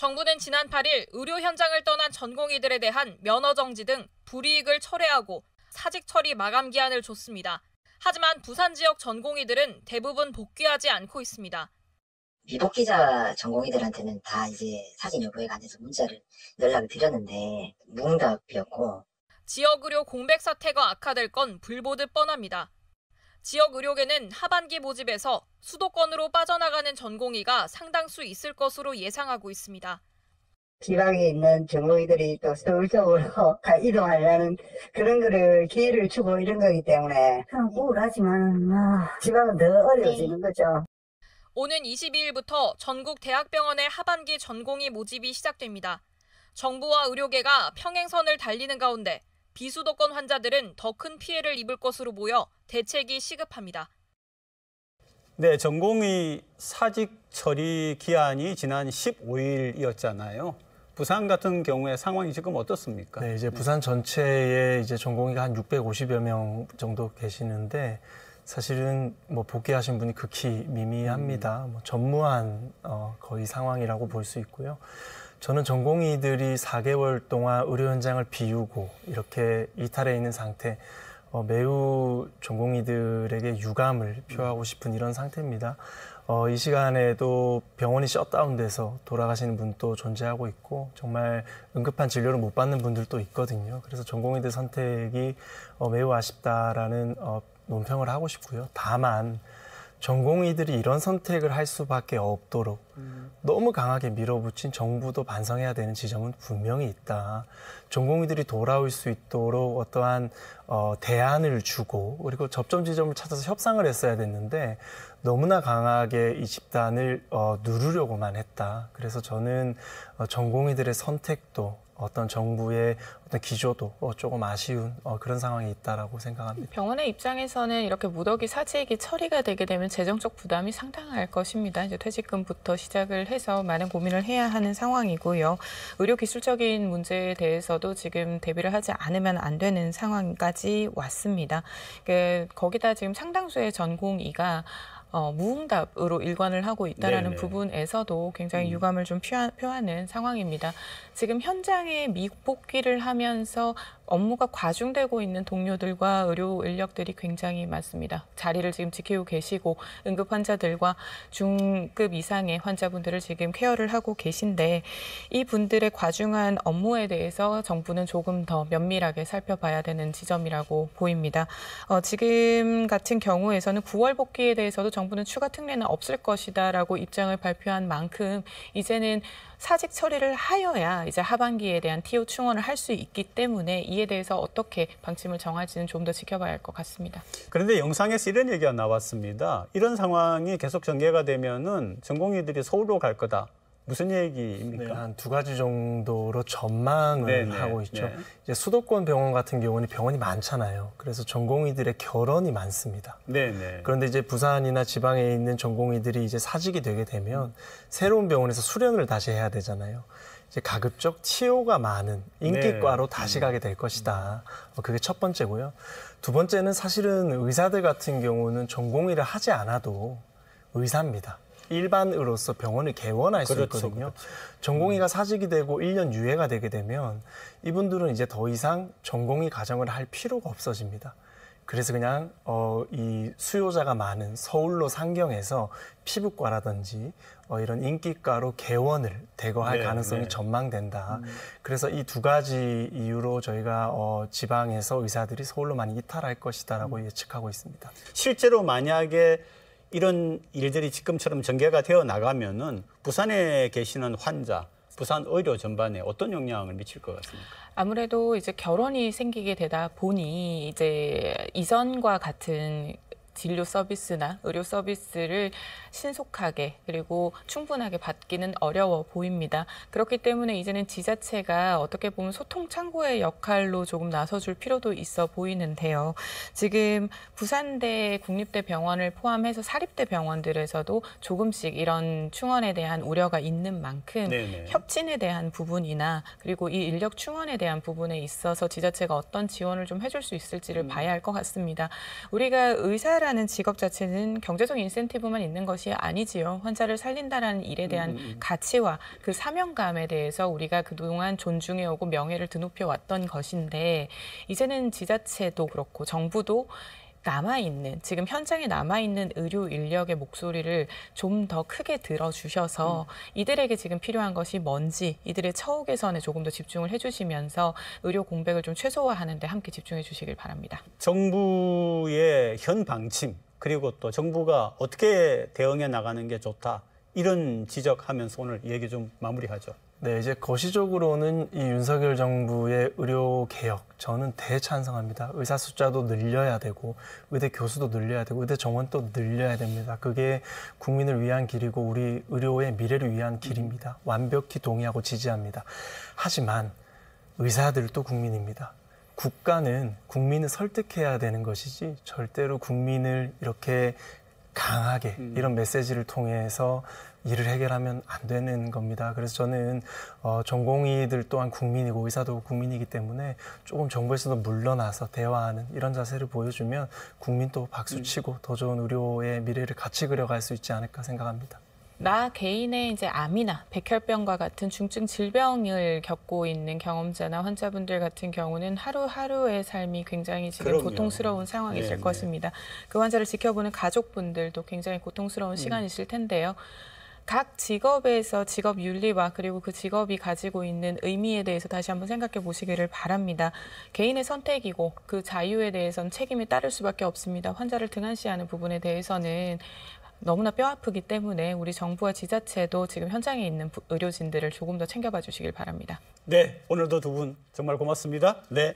정부는 지난 8일 의료 현장을 떠난 전공의들에 대한 면허 정지 등 불이익을 철회하고 사직 처리 마감 기한을 줬습니다. 하지만 부산 지역 전공의들은 대부분 복귀하지 않고 있습니다. 미복귀자 전공의들한테는 다 이제 사진 여부에 관해서 연락을 드렸는데 무응답이었고, 지역 의료 공백 사태가 악화될 건 불보듯 뻔합니다. 지역 의료계는 하반기 모집에서 수도권으로 빠져나가는 전공의가 상당수 있을 것으로 예상하고 있습니다. 지방에 있는 전공의들이 또 서울 쪽으로 이동하려는 그런 거를 기회를 주고 이런 거기 때문에 우울하지만 지방은 더 어려워지는 거죠. 오는 22일부터 전국 대학병원의 하반기 전공의 모집이 시작됩니다. 정부와 의료계가 평행선을 달리는 가운데 비수도권 환자들은 더 큰 피해를 입을 것으로 보여 대책이 시급합니다. 네, 전공의 사직 처리 기한이 지난 15일이었잖아요. 부산 같은 경우에 상황이 지금 어떻습니까? 네, 이제 부산 전체에 이제 전공의가 한 650여 명 정도 계시는데 사실은 뭐 복귀하신 분이 극히 미미합니다. 전무한 거의 상황이라고 볼 수 있고요. 저는 전공의들이 4개월 동안 의료 현장을 비우고 이렇게 이탈해 있는 상태, 매우 전공의들에게 유감을 표하고 싶은 이런 상태입니다. 이 시간에도 병원이 셧다운돼서 돌아가시는 분도 존재하고 있고 정말 응급한 진료를 못 받는 분들도 있거든요. 그래서 전공의들 선택이 매우 아쉽다라는 논평을 하고 싶고요. 다만 전공의들이 이런 선택을 할 수밖에 없도록 너무 강하게 밀어붙인 정부도 반성해야 되는 지점은 분명히 있다. 전공의들이 돌아올 수 있도록 어떠한 대안을 주고 그리고 접점 지점을 찾아서 협상을 했어야 됐는데 너무나 강하게 이 집단을 누르려고만 했다. 그래서 저는 전공의들의 선택도 어떤 정부의 어떤 기조도 조금 아쉬운 그런 상황이 있다라고 생각합니다. 병원의 입장에서는 이렇게 무더기 사직이 처리가 되게 되면 재정적 부담이 상당할 것입니다. 이제 퇴직금부터 시작을 해서 많은 고민을 해야 하는 상황이고요. 의료 기술적인 문제에 대해서도 지금 대비를 하지 않으면 안 되는 상황까지 왔습니다. 거기다 지금 상당수의 전공의가 무응답으로 일관을 하고 있다는 부분에서도 굉장히 유감을 좀 표하는 상황입니다. 지금 현장에 미복귀를 하면서 업무가 과중되고 있는 동료들과 의료 인력들이 굉장히 많습니다. 자리를 지금 지키고 계시고 응급 환자들과 중급 이상의 환자분들을 지금 케어를 하고 계신데 이 분들의 과중한 업무에 대해서 정부는 조금 더 면밀하게 살펴봐야 되는 지점이라고 보입니다. 지금 같은 경우에서는 9월 복귀에 대해서도 정부는 추가 특례는 없을 것이다라고 입장을 발표한 만큼 이제는 사직 처리를 하여야 이제 하반기에 대한 TO 충원을 할 수 있기 때문에 이에 대해서 어떻게 방침을 정할지는 좀 더 지켜봐야 할 것 같습니다. 그런데 영상에서 이런 얘기가 나왔습니다. 이런 상황이 계속 전개가 되면은 전공의들이 서울로 갈 거다. 무슨 얘기입니까? 네, 한 2가지 정도로 전망을 하고 있죠. 이제 수도권 병원 같은 경우는 병원이 많잖아요. 그래서 전공의들의 결원이 많습니다. 그런데 이제 부산이나 지방에 있는 전공의들이 이제 사직이 되게 되면 새로운 병원에서 수련을 다시 해야 되잖아요. 이제 가급적 TO가 많은 인기과로 다시 가게 될 것이다. 그게 첫 번째고요. 두 번째는 사실은 의사들 같은 경우는 전공의를 하지 않아도 의사입니다. 일반으로서 병원을 개원할 수 있거든요. 전공의가 사직이 되고 1년 유예가 되게 되면 이분들은 이제 더 이상 전공의 과정을 할 필요가 없어집니다. 그래서 그냥 이 수요자가 많은 서울로 상경해서 피부과라든지 이런 인기과로 개원을 대거할 가능성이 전망된다. 그래서 이 2가지 이유로 저희가 지방에서 의사들이 서울로 많이 이탈할 것이다라고 예측하고 있습니다. 실제로 만약에 이런 일들이 지금처럼 전개가 되어 나가면은 부산에 계시는 환자, 부산 의료 전반에 어떤 영향을 미칠 것 같습니까? 아무래도 이제 결혼이 생기게 되다 보니 이제 이전과 같은 진료 서비스나 의료 서비스를 신속하게 그리고 충분하게 받기는 어려워 보입니다. 그렇기 때문에 이제는 지자체가 어떻게 보면 소통 창구의 역할로 조금 나서줄 필요도 있어 보이는데요. 지금 부산대 국립대 병원을 포함해서 사립대 병원들에서도 조금씩 이런 충원에 대한 우려가 있는 만큼 협진에 대한 부분이나 그리고 이 인력 충원에 대한 부분에 있어서 지자체가 어떤 지원을 좀 해줄 수 있을지를 봐야 할 것 같습니다. 우리가 의사를 환자라는 직업 자체는 경제적 인센티브만 있는 것이 아니지요. 환자를 살린다라는 일에 대한 가치와 그 사명감에 대해서 우리가 그동안 존중해오고 명예를 드높여왔던 것인데 이제는 지자체도 그렇고 정부도 지금 현장에 남아있는 의료 인력의 목소리를 좀 더 크게 들어주셔서 이들에게 지금 필요한 것이 뭔지 이들의 처우 개선에 조금 더 집중을 해주시면서 의료 공백을 좀 최소화하는 데 함께 집중해 주시길 바랍니다. 정부의 현 방침 그리고 또 정부가 어떻게 대응해 나가는 게 좋다 이런 지적하면서 오늘 얘기 좀 마무리하죠. 네, 이제 거시적으로는 이 윤석열 정부의 의료 개혁, 저는 대찬성합니다. 의사 숫자도 늘려야 되고, 의대 교수도 늘려야 되고, 의대 정원도 늘려야 됩니다. 그게 국민을 위한 길이고, 우리 의료의 미래를 위한 길입니다. 완벽히 동의하고 지지합니다. 하지만 의사들도 국민입니다. 국가는 국민을 설득해야 되는 것이지, 절대로 국민을 이렇게 강하게 이런 메시지를 통해서 일을 해결하면 안 되는 겁니다. 그래서 저는 전공의들 또한 국민이고 의사도 국민이기 때문에 조금 정부에서도 물러나서 대화하는 이런 자세를 보여주면 국민도 박수치고 더 좋은 의료의 미래를 같이 그려갈 수 있지 않을까 생각합니다. 나 개인의 이제 암이나 백혈병과 같은 중증 질병을 겪고 있는 경험자나 환자분들 같은 경우는 하루하루의 삶이 굉장히 지금 그럼요. 고통스러운 상황이실 네, 것입니다. 그 환자를 지켜보는 가족분들도 굉장히 고통스러운 시간이실 텐데요. 각 직업에서 직업 윤리와 그리고 그 직업이 가지고 있는 의미에 대해서 다시 한번 생각해 보시기를 바랍니다. 개인의 선택이고 그 자유에 대해서는 책임이 따를 수밖에 없습니다. 환자를 등한시하는 부분에 대해서는 너무나 뼈아프기 때문에 우리 정부와 지자체도 지금 현장에 있는 의료진들을 조금 더 챙겨봐 주시길 바랍니다. 네, 오늘도 두 분 정말 고맙습니다. 네.